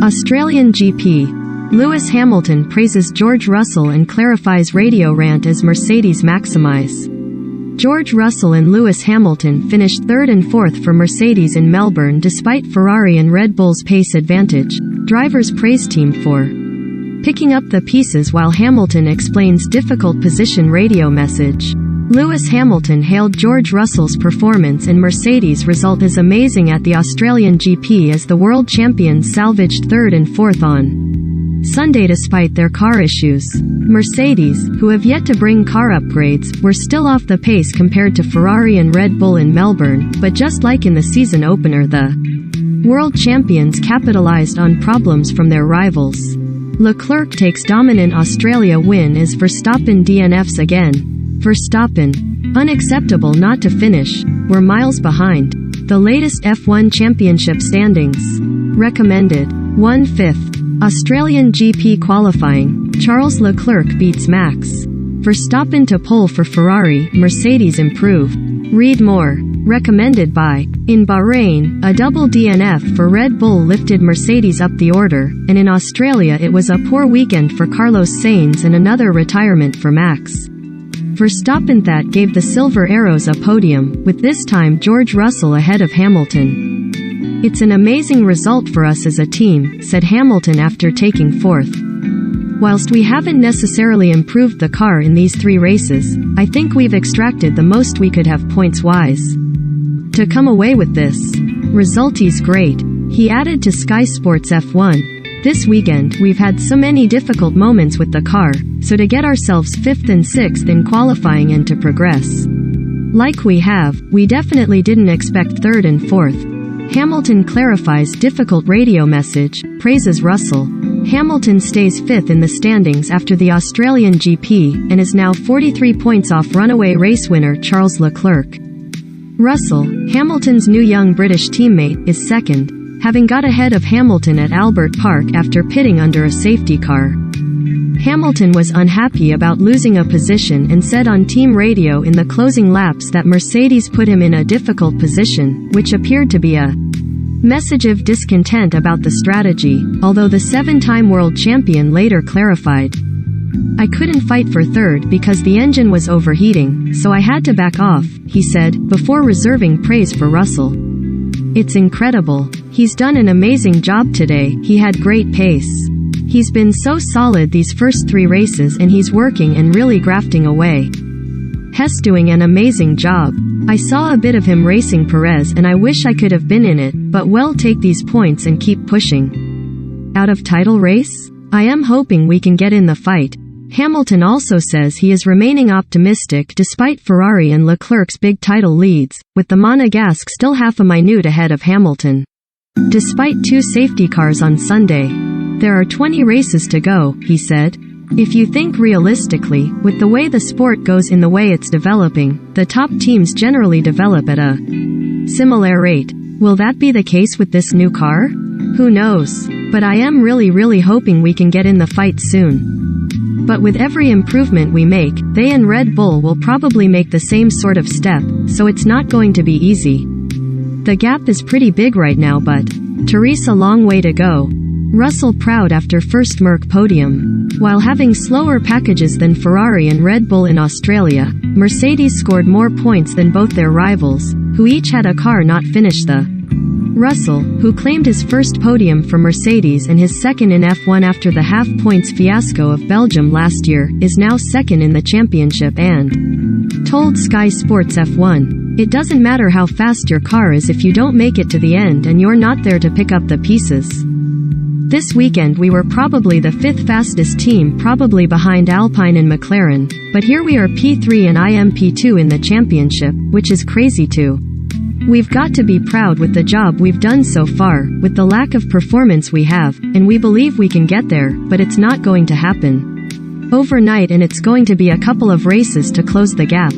Australian GP. Lewis Hamilton praises George Russell and clarifies radio rant as Mercedes maximise. George Russell and Lewis Hamilton finished third and fourth for Mercedes in Melbourne despite Ferrari and Red Bull's pace advantage. Drivers praise team for picking up the pieces while Hamilton explains difficult position radio message. Lewis Hamilton hailed George Russell's performance and Mercedes' result as amazing at the Australian GP as the world champions salvaged third and fourth on Sunday despite their car issues. Mercedes, who have yet to bring car upgrades, were still off the pace compared to Ferrari and Red Bull in Melbourne, but just like in the season opener, the world champions capitalized on problems from their rivals. Leclerc takes dominant Australia win as Verstappen DNFs again. Verstappen, unacceptable not to finish, were miles behind. The latest F1 championship standings. Recommended. 1/5. Australian GP qualifying. Charles Leclerc beats Max Verstappen to pole for Ferrari. Mercedes improve. Read more. Recommended by. In Bahrain, a double DNF for Red Bull lifted Mercedes up the order, and in Australia it was a poor weekend for Carlos Sainz and another retirement for Max Verstappen that gave the Silver Arrows a podium, with this time George Russell ahead of Hamilton. It's an amazing result for us as a team, said Hamilton after taking fourth. Whilst we haven't necessarily improved the car in these 3 races, I think we've extracted the most we could have points-wise to come away with this result is great. He added to Sky Sports F1. This weekend, we've had so many difficult moments with the car, so to get ourselves 5th and 6th in qualifying and to progress like we have, we definitely didn't expect 3rd and 4th. Hamilton clarifies difficult radio message, praises Russell. Hamilton stays 5th in the standings after the Australian GP, and is now 43 points off runaway race winner Charles Leclerc. Russell, Hamilton's new young British teammate, is 2nd, having got ahead of Hamilton at Albert Park after pitting under a safety car. Hamilton was unhappy about losing a position and said on team radio in the closing laps that Mercedes put him in a difficult position, which appeared to be a message of discontent about the strategy, although the 7-time world champion later clarified, "I couldn't fight for 3rd because the engine was overheating, so I had to back off," he said, before reserving praise for Russell. "It's incredible. He's done an amazing job today. He had great pace. He's been so solid these first 3 races and he's working and really grafting away. He's doing an amazing job. I saw a bit of him racing Perez and I wish I could have been in it, but we'll take these points and keep pushing." Out of title race? "I am hoping we can get in the fight." Hamilton also says he is remaining optimistic despite Ferrari and Leclerc's big title leads, with the Monegasque still half a minute ahead of Hamilton. Despite 2 safety cars on Sunday, there are 20 races to go, he said. If you think realistically, with the way the sport goes in the way it's developing, the top teams generally develop at a similar rate. Will that be the case with this new car? Who knows? But I am really hoping we can get in the fight soon. But with every improvement we make, they and Red Bull will probably make the same sort of step, so it's not going to be easy. The gap is pretty big right now, but Therese a long way to go. Russell proud after first Merc podium. While having slower packages than Ferrari and Red Bull in Australia, Mercedes scored more points than both their rivals, who each had a car not finish the Russell, who claimed his first podium for Mercedes and his 2nd in F1 after the half-points fiasco of Belgium last year, is now 2nd in the championship and told Sky Sports F1, "It doesn't matter how fast your car is if you don't make it to the end and you're not there to pick up the pieces." This weekend we were probably the 5th fastest team, probably behind Alpine and McLaren, but here we are P3 and I am P2 in the championship, which is crazy too. We've got to be proud with the job we've done so far, with the lack of performance we have, and we believe we can get there, but it's not going to happen overnight and it's going to be a couple of races to close the gap.